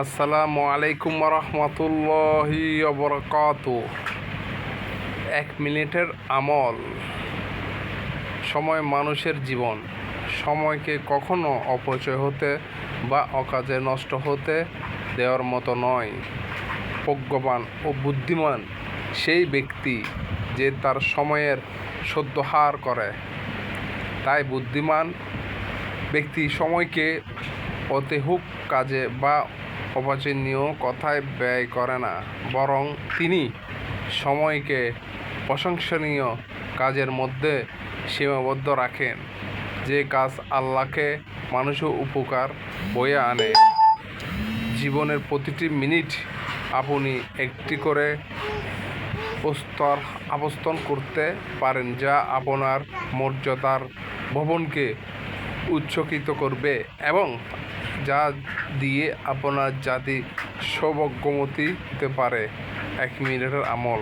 আসসালামু আলাইকুম রহমতুল্লাহি ওবরাকাতু। 1 মিনিটের আমল। সময় মানুষের জীবন। সময়কে কখনো অপচয় হতে বা অকাজে নষ্ট হতে দেওয়ার মতো নয়। প্রজ্ঞাবান ও বুদ্ধিমান সেই ব্যক্তি যে তার সময়ের সদ্ব্যবহার করে। তাই বুদ্ধিমান ব্যক্তি সময়কে অহেতুক কাজে বা অবাঞ্ছনীয় কথায় ব্যয় করে না, বরং তিনি সময়কে প্রশংসনীয় কাজের মধ্যে সীমাবদ্ধ রাখেন, যে কাজ আল্লাহকে মানুষের উপকার বয়ে আনে। জীবনের প্রতিটি মিনিট আপনি একটি করে প্রস্তর আবর্তন করতে পারেন, যা আপনার মর্যাদার ভবনকে উৎসর্গিত করবে এবং যা দিয়ে আপনার জাতি সর্বজ্ঞমতি হতে পারে। 1 মিনিটের আমল।